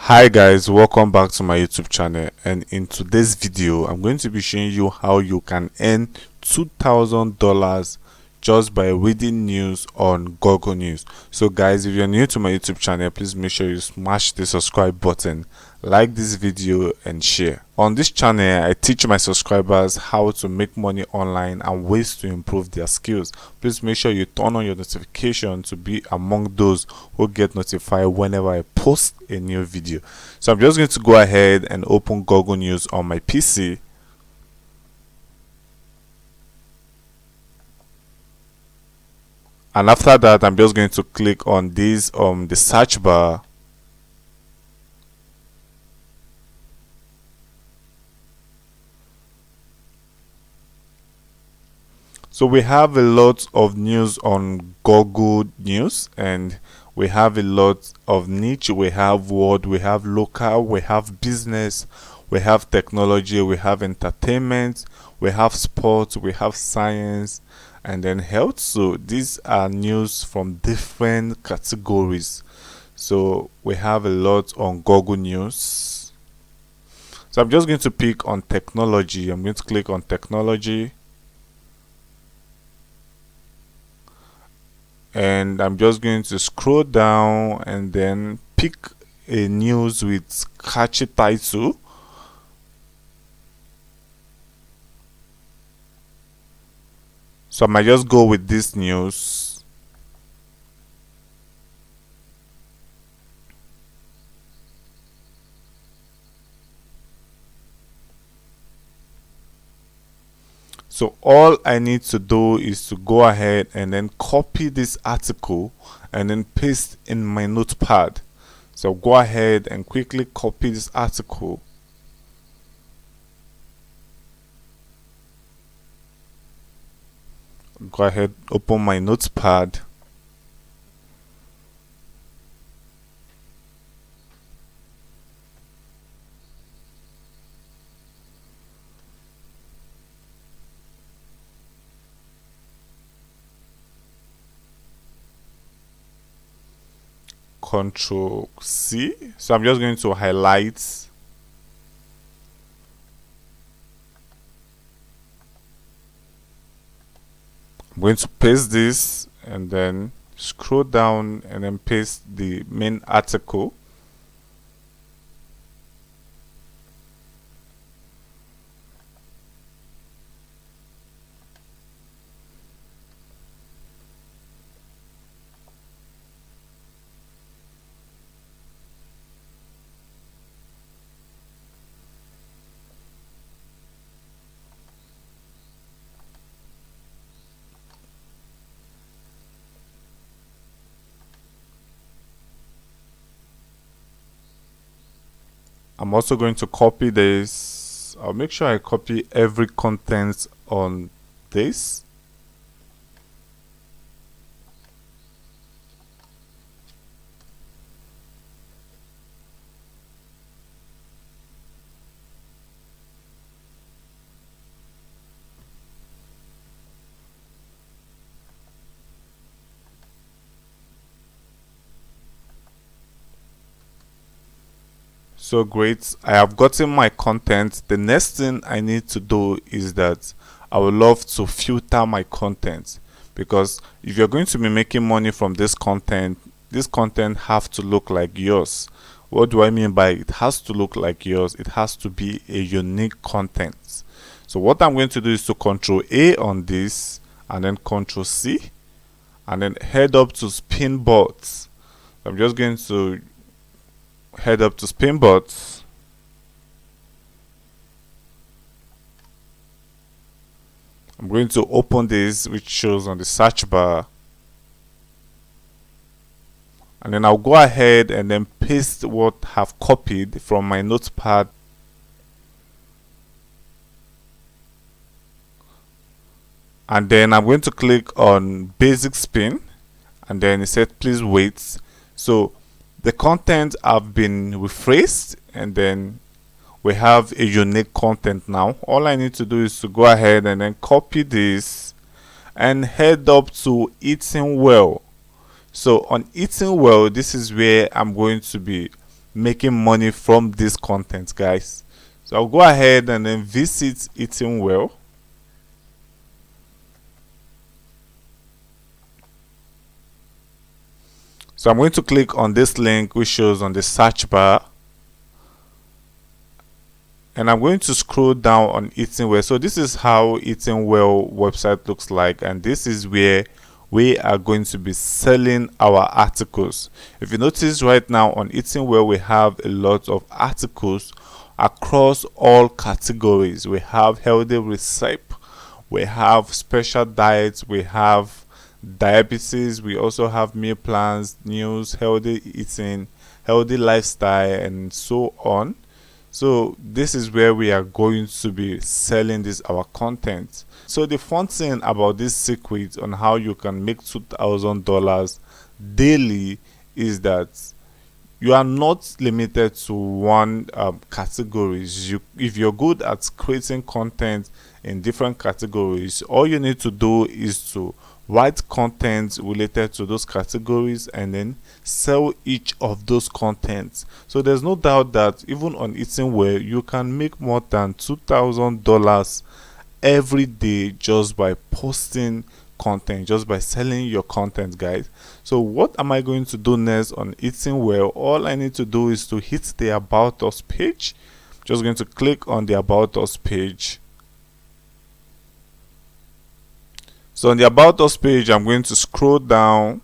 Hi guys, welcome back to my YouTube channel, and in today's video I'm going to be showing you how you can earn $2,000 just by reading news on Google News. So guys, if you're new to my YouTube channel, please make sure you smash the subscribe button, like this video and share. On this channel I teach my subscribers how to make money online and ways to improve their skills. Please make sure you turn on your notification to be among those who get notified whenever I post a new video. So I'm just going to go ahead and open Google News on my PC. And after that, I'm just going to click on this the search bar. So we have a lot of news on Google News, and we have a lot of niche. We have world, we have local, we have business, we have technology, we have entertainment, we have sports, we have science, and then health. So these are news from different categories. So we have a lot on Google News. So I'm just going to pick on technology. I'm going to click on technology, and I'm just going to scroll down and then pick a news with catchy title. So I might just go with this news. So all I need to do is to go ahead and then copy this article and then paste in my notepad. So go ahead and quickly copy this article. Go ahead, open my notepad. Control C. So I'm just going to highlight. I'm going to paste this and then scroll down and then paste the main article. I'm also going to copy this. I'll make sure I copy every content on this. So great, I have gotten my content. The next thing I need to do is that I would love to filter my content, because if you're going to be making money from this content have to look like yours. What do I mean by it has to look like yours? It has to be a unique content. So what I'm going to do is to Control A on this and then Control C and then head up to spin bots. I'm just going to head up to spin bots. I'm going to open this, which shows on the search bar, and then I'll go ahead and then paste what I've copied from my notepad. And then I'm going to click on basic spin, and then it said please wait. So the content have been rephrased, and then we have a unique content now. All I need to do is to go ahead and then copy this and head up to eating well. So on eating well, this is where I'm going to be making money from this content, guys. So I'll go ahead and then visit Eating Well. So I'm going to click on this link which shows on the search bar, and I'm going to scroll down on Eating Well. So this is how Eating Well website looks like, and this is where we are going to be selling our articles. If you notice right now on Eating Well, we have a lot of articles across all categories. We have healthy recipe, we have special diets, we have diabetes, we also have meal plans, news, healthy eating, healthy lifestyle, and so on. So this is where we are going to be selling this our content. So the fun thing about this secret on how you can make $2,000 daily is that you are not limited to one categories. If you're good at creating content in different categories, all you need to do is to write content related to those categories and then sell each of those contents. So there's no doubt that even on Eating Well, you can make more than $2,000 every day just by posting content, just by selling your content, guys. So what am I going to do next on Eating Well? All I need to do is to hit the About Us page. I'm just going to click on the About Us page. So on the About Us page, I'm going to scroll down.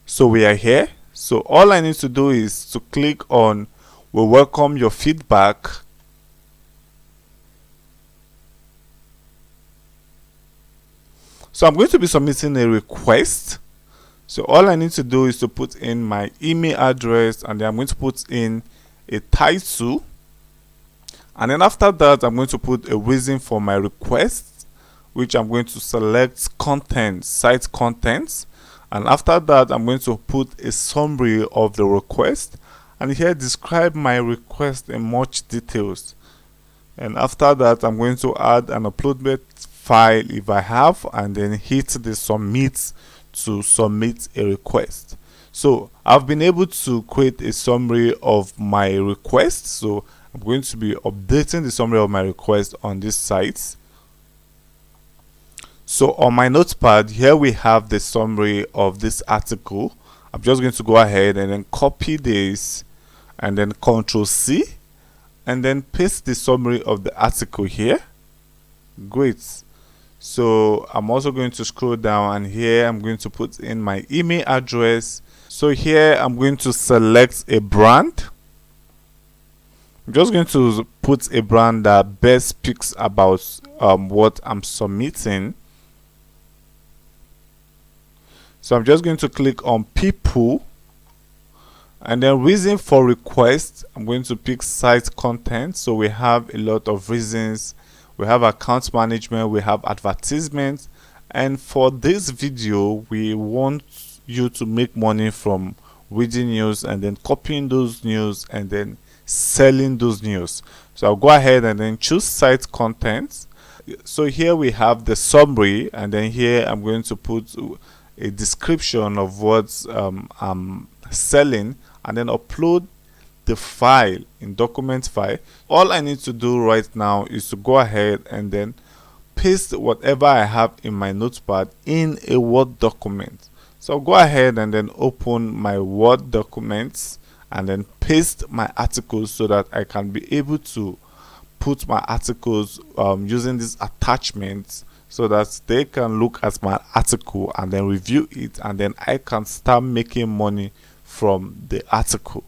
So we are here. So all I need to do is to click on "We welcome your feedback." So I'm going to be submitting a request. So all I need to do is to put in my email address, and then I'm going to put in a title, and then after that I'm going to put a reason for my request, which I'm going to select content, site contents. And after that I'm going to put a summary of the request, and here describe my request in much details. And after that I'm going to add an uploaded file if I have, and then hit the submit to submit a request. So I've been able to create a summary of my request. So I'm going to be updating the summary of my request on this site. So on my notepad here we have the summary of this article. I'm just going to go ahead and then copy this and then Ctrl+C and then paste the summary of the article here. Great. So I'm also going to scroll down, and here I'm going to put in my email address. So here I'm going to select a brand. I'm just going to put a brand that best speaks about what I'm submitting. So I'm just going to click on people, and then reason for request, I'm going to pick site content. So we have a lot of reasons. We have account management, we have advertisements, and for this video we want you to make money from reading news and then copying those news and then selling those news. So I'll go ahead and then choose site content. So here we have the summary, and then here I'm going to put a description of what I'm selling, and then upload the file in document file. All I need to do right now is to go ahead and then paste whatever I have in my notepad in a Word document. So I'll go ahead and then open my Word documents and then paste my articles so that I can be able to put my articles using these attachments, so that they can look at my article and then review it, and then I can start making money from the article.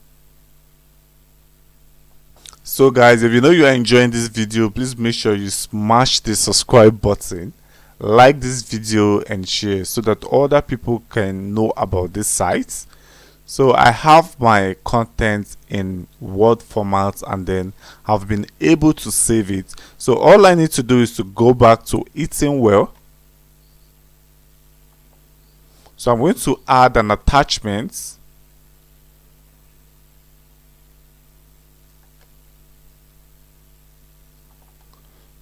So guys, if you know you are enjoying this video, please make sure you smash the subscribe button, like this video and share so that other people can know about this site. So I have my content in Word format and then have been able to save it. So all I need to do is to go back to Eating Well. So I'm going to add an attachment.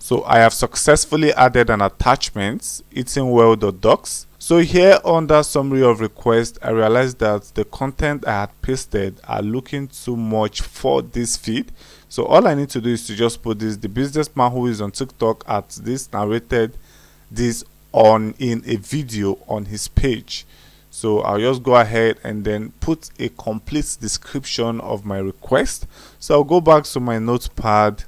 So I have successfully added an attachment, eatingwell.docs. So here under summary of request, I realized that the content I had pasted are looking too much for this feed. So all I need to do is to just put this, the businessman who is on TikTok at this narrated this on in a video on his page. So I'll just go ahead and then put a complete description of my request. So I'll go back to my notepad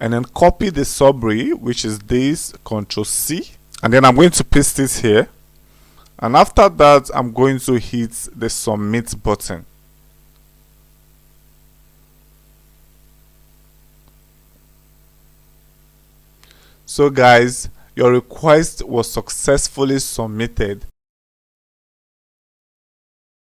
and then copy the summary, which is this, Ctrl C, and then I'm going to paste it here. And after that, I'm going to hit the submit button. So guys, your request was successfully submitted.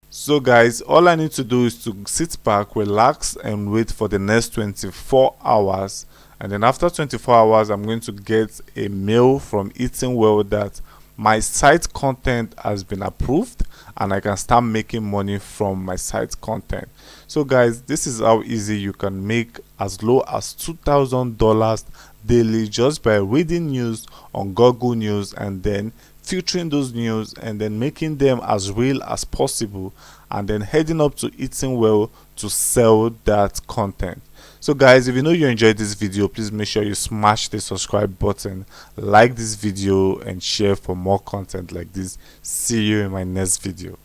So guys, all I need to do is to sit back, relax, and wait for the next 24 hours. And then after 24 hours, I'm going to get a mail from Eating Well that my site content has been approved and I can start making money from my site content. So guys, this is how easy you can make as low as $2,000 daily just by reading news on Google News and then filtering those news and then making them as real as possible and then heading up to Eating Well to sell that content. So guys, if you know you enjoyed this video, please make sure you smash the subscribe button, like this video, and share for more content like this. See you in my next video.